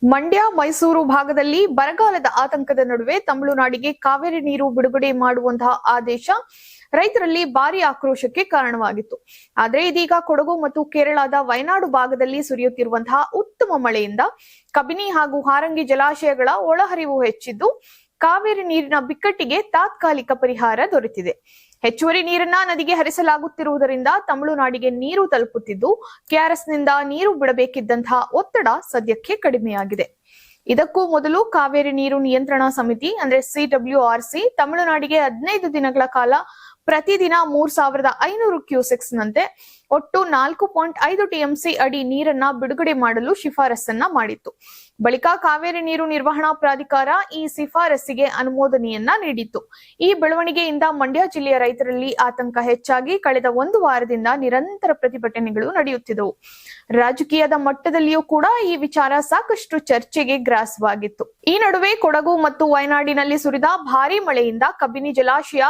ಮಂಡ್ಯ ಮೈಸೂರು ಭಾಗದಲ್ಲಿ ಬರಗಾಲದ ಆತಂಕದ ನಡುವೆ ತಮಿಳುನಾಡಿಗೆ ಕಾವೇರಿ ನೀರು ಬಿಡುಗಡೆ ಮಾಡುವಂತಹ ಆದೇಶ ರೈತರಲ್ಲಿ ಭಾರಿ ಆಕ್ರೋಶಕ್ಕೆ ಕಾರಣವಾಗಿತ್ತು. ಆದರೆ ಇದೀಗ ಕೊಡಗು ಮತ್ತು ಕೇರಳದ ವಯನಾಡು ಭಾಗದಲ್ಲಿ ಸುರಿಯುತ್ತಿರುವಂತಹ ಉತ್ತಮ ಮಳೆಯಿಂದ ಕಬಿನಿ ಹಾಗೂ ಹಾರಂಗಿ ಜಲಾಶಯಗಳ ಒಳಹರಿವು ಹೆಚ್ಚಿದ್ದು ಕಾವೇರಿ ನೀರಿನ ಬಿಕ್ಕಟ್ಟಿಗೆ ತಾತ್ಕಾಲಿಕ ಪರಿಹಾರ ದೊರೆತಿದೆ. ಹೆಚ್ಚುವರಿ ನೀರನ್ನ ನದಿಗೆ ಹರಿಸಲಾಗುತ್ತಿರುವುದರಿಂದ ತಮಿಳುನಾಡಿಗೆ ನೀರು ತಲುಪುತ್ತಿದ್ದು ಕೆಆರ್ಎಸ್ನಿಂದ ನೀರು ಬಿಡಬೇಕಿದ್ದಂತಹ ಒತ್ತಡ ಸದ್ಯಕ್ಕೆ ಕಡಿಮೆಯಾಗಿದೆ. ಇದಕ್ಕೂ ಮೊದಲು ಕಾವೇರಿ ನೀರು ನಿಯಂತ್ರಣ ಸಮಿತಿ ಅಂದ್ರೆ CWRC ತಮಿಳುನಾಡಿಗೆ 15 ದಿನಗಳ ಕಾಲ ಪ್ರತಿದಿನ 3500 ಕ್ಯೂಸೆಕ್ಸ್ ನಂತೆ ಒಟ್ಟು 4.5 TMC ಅಡಿ ನೀರನ್ನ ಬಿಡುಗಡೆ ಮಾಡಲು ಶಿಫಾರಸನ್ನ ಮಾಡಿತ್ತು. ಬಳಿಕ ಕಾವೇರಿ ನೀರು ನಿರ್ವಹಣಾ ಪ್ರಾಧಿಕಾರ ಈ ಶಿಫಾರಸ್ಸಿಗೆ ಅನುಮೋದನೆಯನ್ನ ನೀಡಿತ್ತು. ಈ ಬೆಳವಣಿಗೆಯಿಂದ ಮಂಡ್ಯ ಜಿಲ್ಲೆಯ ರೈತರಲ್ಲಿ ಆತಂಕ ಹೆಚ್ಚಾಗಿ ಕಳೆದ 1 ವಾರದಿಂದ ನಿರಂತರ ಪ್ರತಿಭಟನೆಗಳು ನಡೆಯುತ್ತಿದ್ದವು. ರಾಜಕೀಯದ ಮಟ್ಟದಲ್ಲಿಯೂ ಕೂಡ ಈ ವಿಚಾರ ಸಾಕಷ್ಟು ಚರ್ಚೆಗೆ ಗ್ರಾಸವಾಗಿತ್ತು. ಈ ನಡುವೆ ಕೊಡಗು ಮತ್ತು ವಯನಾಡಿನಲ್ಲಿ ಸುರಿದ ಭಾರೀ ಮಳೆಯಿಂದ ಕಬಿನಿ ಜಲಾಶಯ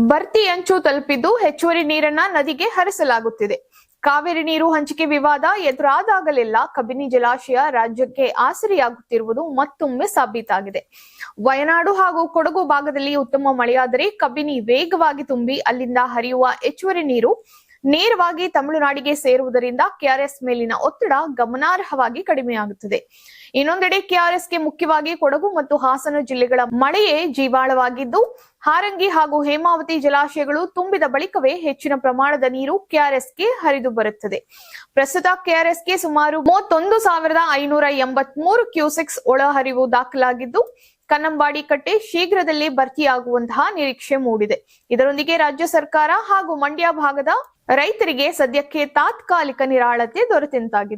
ಭರ್ತಿ ಅಂಚು ತಲುಪಿದ್ದು ಹೆಚ್ಚುವರಿ ನೀರನ್ನ ನದಿಗೆ ಹರಿಸಲಾಗುತ್ತಿದೆ. ಕಾವೇರಿ ನೀರು ಹಂಚಿಕೆ ವಿವಾದ ಎದುರಾದಾಗಲೆಲ್ಲ ಕಬಿನಿ ಜಲಾಶಯ ರಾಜ್ಯಕ್ಕೆ ಆಸರೆಯಾಗುತ್ತಿರುವುದು ಮತ್ತೊಮ್ಮೆ ಸಾಬೀತಾಗಿದೆ. ವಯನಾಡು ಹಾಗೂ ಕೊಡಗು ಭಾಗದಲ್ಲಿ ಉತ್ತಮ ಮಳೆಯಾದರೆ ಕಬಿನಿ ವೇಗವಾಗಿ ತುಂಬಿ ಅಲ್ಲಿಂದ ಹರಿಯುವ ಹೆಚ್ಚುವರಿ ನೀರು ನೇರವಾಗಿ ತಮಿಳುನಾಡಿಗೆ ಸೇರುವುದರಿಂದ ಕೆಆರ್ಎಸ್ ಮೇಲಿನ ಒತ್ತಡ ಗಮನಾರ್ಹವಾಗಿ ಕಡಿಮೆಯಾಗುತ್ತದೆ. ಇನ್ನೊಂದೆಡೆ ಕೆಆರ್ಎಸ್ಗೆ ಮುಖ್ಯವಾಗಿ ಕೊಡಗು ಮತ್ತು ಹಾಸನ ಜಿಲ್ಲೆಗಳ ಮಳೆಯೇ ಜೀವಾಳವಾಗಿದ್ದು ಹಾರಂಗಿ ಹಾಗೂ ಹೇಮಾವತಿ ಜಲಾಶಯಗಳು ತುಂಬಿದ ಬಳಿಕವೇ ಹೆಚ್ಚಿನ ಪ್ರಮಾಣದ ನೀರು ಕೆಆರ್ಎಸ್ಗೆ ಹರಿದು ಬರುತ್ತದೆ. ಪ್ರಸ್ತುತ ಕೆಆರ್ಎಸ್ಗೆ ಸುಮಾರು 31,583 ಕ್ಯೂಸೆಕ್ಸ್ ಒಳಹರಿವು ದಾಖಲಾಗಿದ್ದು ಕನ್ನಂಬಾಡಿ ಕಟ್ಟೆ ಶೀಘ್ರದಲ್ಲೇ ಭರ್ತಿಯಾಗುವಂತಹ ನಿರೀಕ್ಷೆ ಮೂಡಿದೆ. ಇದರೊಂದಿಗೆ ರಾಜ್ಯ ಸರ್ಕಾರ ಹಾಗೂ ಮಂಡ್ಯ ಭಾಗದ ರೈತರಿಗೆ ಸದ್ಯಕ್ಕೆ ತಾತ್ಕಾಲಿಕ ನಿರಾಳತೆ ದೊರೆತಂತಾಗಿದೆ.